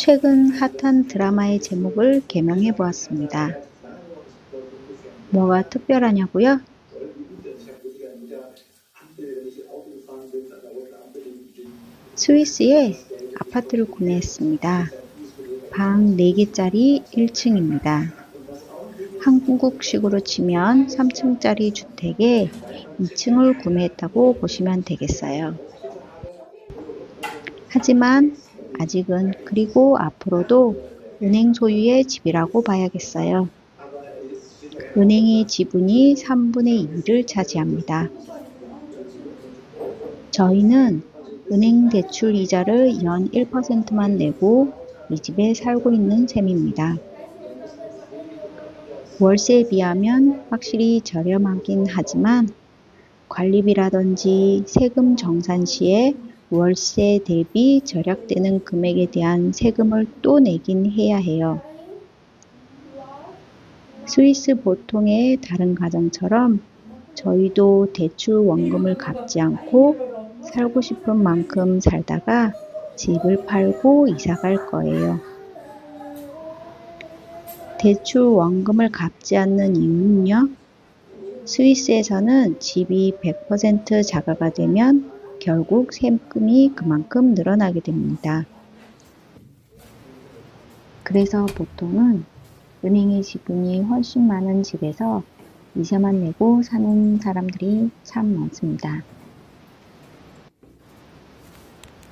최근 핫한 드라마의 제목을 개명해 보았습니다. 뭐가 특별하냐고요? 스위스에 아파트를 구매했습니다. 방 4개짜리 1층입니다. 한국식으로 치면 3층짜리 주택에 2층을 구매했다고 보시면 되겠어요. 하지만 아직은 그리고 앞으로도 은행 소유의 집이라고 봐야겠어요. 은행의 지분이 3분의 2를 차지합니다. 저희는 은행 대출 이자를 연 1%만 내고 이 집에 살고 있는 셈입니다. 월세에 비하면 확실히 저렴하긴 하지만 관리비라든지 세금 정산 시에 월세 대비 절약되는 금액에 대한 세금을 또 내긴 해야 해요. 스위스 보통의 다른 가정처럼 저희도 대출 원금을 갚지 않고 살고 싶은 만큼 살다가 집을 팔고 이사 갈 거예요. 대출 원금을 갚지 않는 이유는요. 스위스에서는 집이 100% 자가가 되면 결국 세금이 그만큼 늘어나게 됩니다. 그래서 보통은 은행의 지분이 훨씬 많은 집에서 이자만 내고 사는 사람들이 참 많습니다.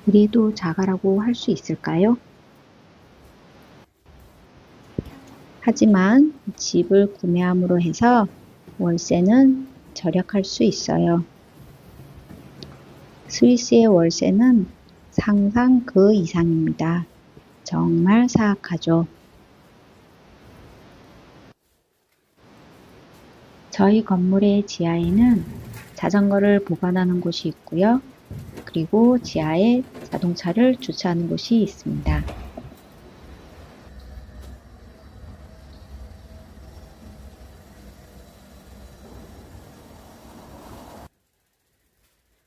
이래도 자가라고 할 수 있을까요? 하지만 집을 구매함으로 해서 월세는 절약할 수 있어요. 스위스의 월세는 상상 그 이상입니다. 정말 사악하죠. 저희 건물의 지하에는 자전거를 보관하는 곳이 있고요. 그리고 지하에 자동차를 주차하는 곳이 있습니다.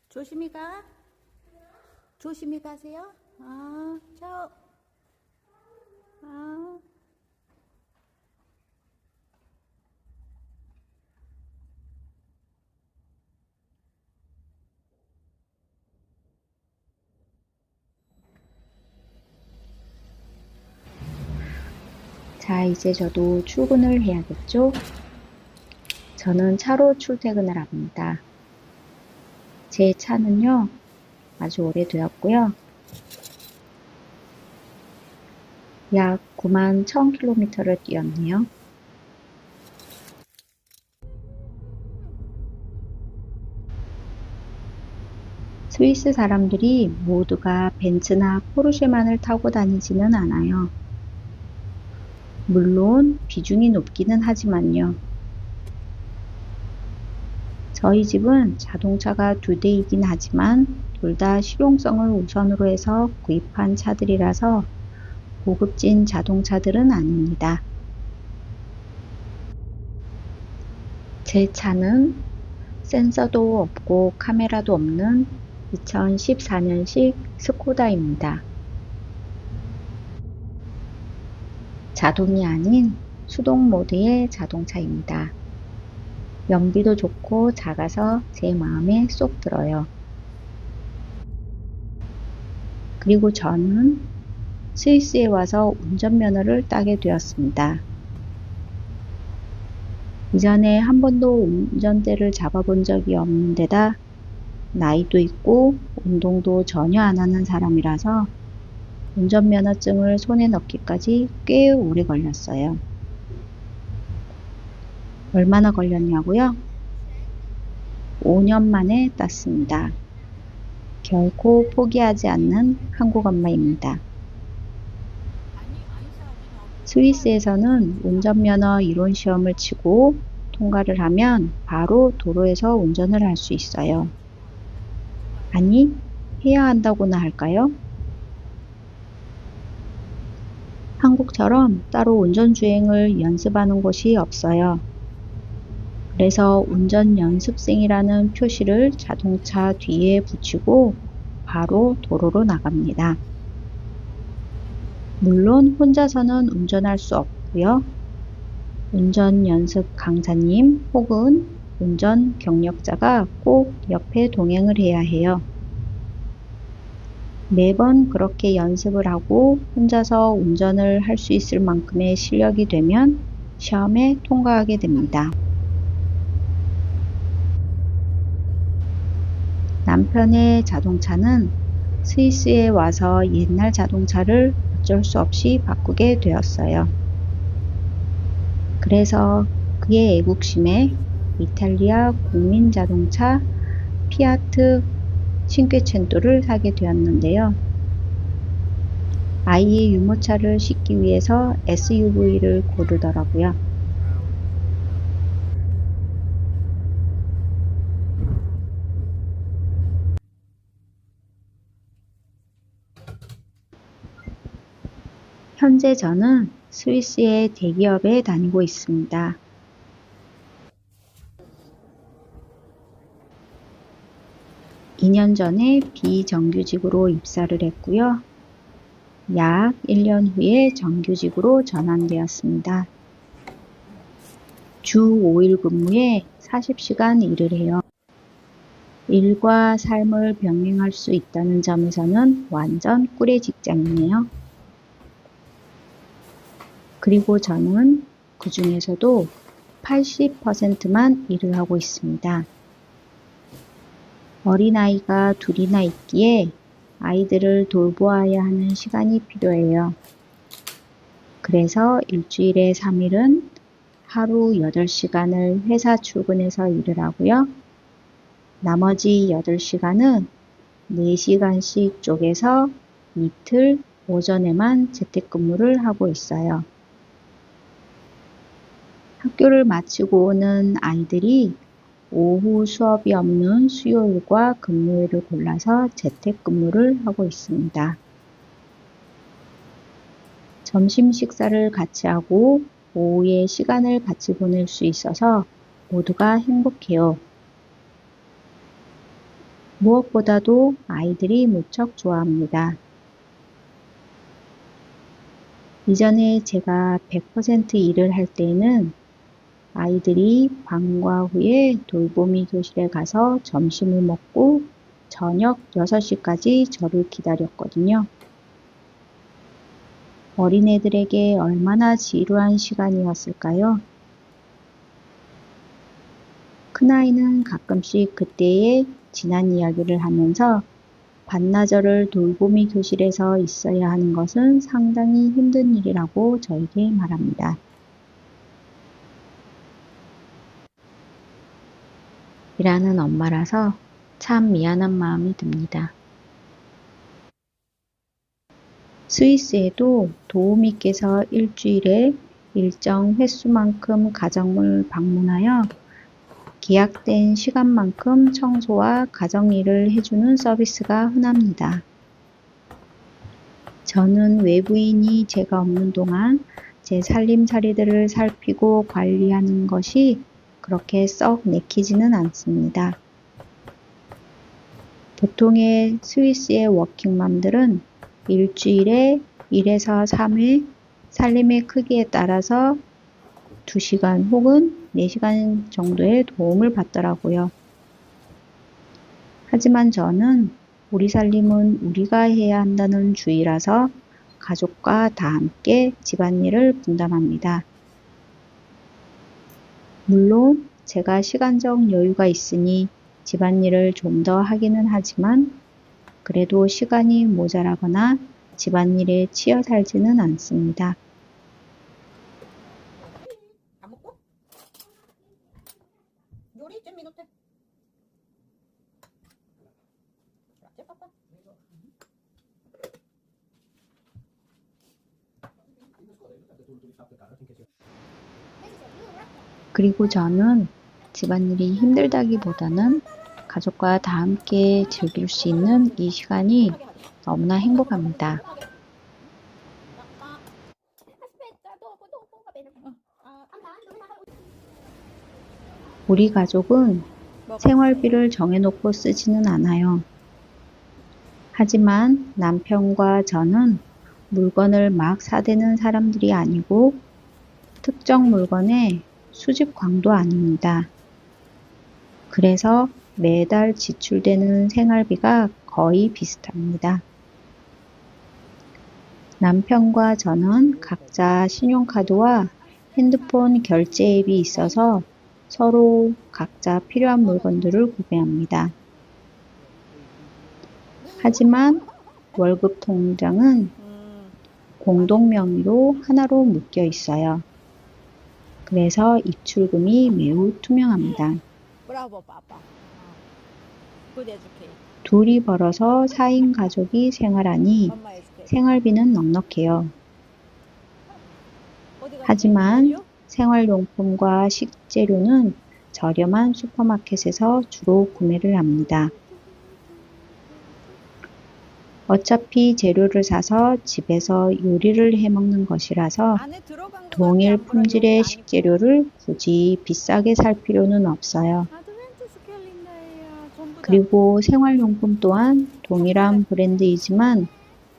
조심히 가. 조심히 가세요. 차오. 자, 이제 저도 출근을 해야겠죠? 저는 차로 출퇴근을 합니다. 제 차는요, 아주 오래되었고요. 약 9만 1000km를 뛰었네요. 스위스 사람들이 모두가 벤츠나 포르쉐만을 타고 다니지는 않아요. 물론 비중이 높기는 하지만요. 저희 집은 자동차가 2대이긴 하지만 둘 다 실용성을 우선으로 해서 구입한 차들이라서 고급진 자동차들은 아닙니다. 제 차는 센서도 없고 카메라도 없는 2014년식 스코다입니다. 자동이 아닌 수동 모드의 자동차입니다. 연비도 좋고 작아서 제 마음에 쏙 들어요. 그리고 저는 스위스에 와서 운전면허를 따게 되었습니다. 이전에 한 번도 운전대를 잡아본 적이 없는 데다 나이도 있고 운동도 전혀 안 하는 사람이라서 운전면허증을 손에 넣기까지 꽤 오래 걸렸어요. 얼마나 걸렸냐고요? 5년 만에 땄습니다. 결코 포기하지 않는 한국 엄마입니다. 스위스에서는 운전면허 이론 시험을 치고 통과를 하면 바로 도로에서 운전을 할 수 있어요. 아니, 해야 한다고나 할까요? 한국처럼 따로 운전주행을 연습하는 곳이 없어요. 그래서 운전연습생이라는 표시를 자동차 뒤에 붙이고 바로 도로로 나갑니다. 물론 혼자서는 운전할 수 없고요. 운전 연습 강사님 혹은 운전 경력자가 꼭 옆에 동행을 해야 해요. 매번 그렇게 연습을 하고 혼자서 운전을 할 수 있을 만큼의 실력이 되면 시험에 통과하게 됩니다. 남편의 자동차는 스위스에 와서 옛날 자동차를 어쩔 수 없이 바꾸게 되었어요. 그래서 그의 애국심에 이탈리아 국민 자동차 피아트 칭퀘첸토를 사게 되었는데요. 아이의 유모차를 싣기 위해서 SUV를 고르더라고요. 현재 저는 스위스의 대기업에 다니고 있습니다. 2년 전에 비정규직으로 입사를 했고요. 약 1년 후에 정규직으로 전환되었습니다. 주 5일 근무에 40시간 일을 해요. 일과 삶을 병행할 수 있다는 점에서는 완전 꿀의 직장이네요. 그리고 저는 그 중에서도 80%만 일을 하고 있습니다. 어린아이가 둘이나 있기에 아이들을 돌보아야 하는 시간이 필요해요. 그래서 일주일에 3일은 하루 8시간을 회사 출근해서 일을 하고요. 나머지 8시간은 4시간씩 쪼개서 이틀 오전에만 재택근무를 하고 있어요. 학교를 마치고 오는 아이들이 오후 수업이 없는 수요일과 금요일을 골라서 재택근무를 하고 있습니다. 점심 식사를 같이 하고 오후에 시간을 같이 보낼 수 있어서 모두가 행복해요. 무엇보다도 아이들이 무척 좋아합니다. 이전에 제가 100% 일을 할 때에는 아이들이 방과 후에 돌보미 교실에 가서 점심을 먹고 저녁 6시까지 저를 기다렸거든요. 어린애들에게 얼마나 지루한 시간이었을까요? 큰아이는 가끔씩 그때의 지난 이야기를 하면서 반나절을 돌보미 교실에서 있어야 하는 것은 상당히 힘든 일이라고 저에게 말합니다. 일하는 엄마라서 참 미안한 마음이 듭니다. 스위스에도 도우미께서 일주일에 일정 횟수만큼 가정을 방문하여 계약된 시간만큼 청소와 가정일을 해주는 서비스가 흔합니다. 저는 외부인이 제가 없는 동안 제 살림살이들을 살피고 관리하는 것이 그렇게 썩 내키지는 않습니다. 보통의 스위스의 워킹맘들은 일주일에 1에서 3회 살림의 크기에 따라서 2시간 혹은 4시간 정도의 도움을 받더라고요. 하지만 저는 우리 살림은 우리가 해야 한다는 주의라서 가족과 다 함께 집안일을 분담합니다. 물론 제가 시간적 여유가 있으니 집안일을 좀 더 하기는 하지만 그래도 시간이 모자라거나 집안일에 치여 살지는 않습니다. 그리고 저는 집안일이 힘들다기보다는 가족과 다 함께 즐길 수 있는 이 시간이 너무나 행복합니다. 우리 가족은 생활비를 정해놓고 쓰지는 않아요. 하지만 남편과 저는 물건을 막 사대는 사람들이 아니고 특정 물건의 수집광도 아닙니다. 그래서 매달 지출되는 생활비가 거의 비슷합니다. 남편과 저는 각자 신용카드와 핸드폰 결제 앱이 있어서 서로 각자 필요한 물건들을 구매합니다. 하지만 월급 통장은 공동 명의로 하나로 묶여 있어요. 그래서 입출금이 매우 투명합니다. 브라보 빠빠. 굿 에듀케이션. 둘이 벌어서 4인 가족이 생활하니 엄마 에듀케이션. 생활비는 넉넉해요. 어디 갔지? 하지만 생활용품과 식재료는 저렴한 슈퍼마켓에서 주로 구매를 합니다. 어차피 재료를 사서 집에서 요리를 해먹는 것이라서 안에 들어간 거 동일 밖에 안 보여. 여기 품질의 안 식재료를 굳이 비싸게 살 필요는 없어요. 입고. 아드벤티스 캘린더예요. 전부 다. 그리고 생활용품 또한 동일한 브랜드이지만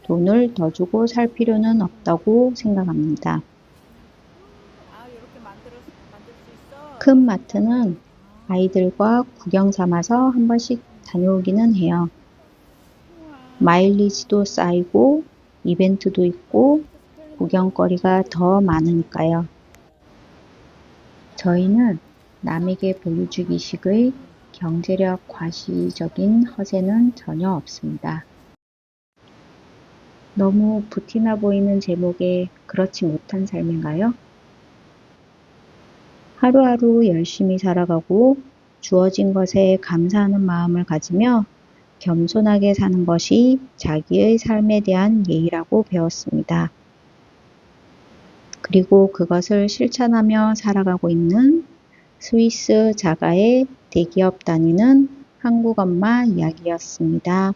돈을 더 주고 살 필요는 없다고 생각합니다. 아, 이렇게 만들 수 있어. 큰 마트는 아이들과 구경 삼아서 한 번씩 다녀오기는 해요. 마일리지도 쌓이고 이벤트도 있고 구경거리가 더 많으니까요. 저희는 남에게 보여주기식의 경제력 과시적인 허세는 전혀 없습니다. 너무 부티나 보이는 제목에 그렇지 못한 삶인가요? 하루하루 열심히 살아가고 주어진 것에 감사하는 마음을 가지며 겸손하게 사는 것이 자기의 삶에 대한 예의라고 배웠습니다. 그리고 그것을 실천하며 살아가고 있는 스위스 자가의 대기업 다니는 한국 엄마 이야기였습니다.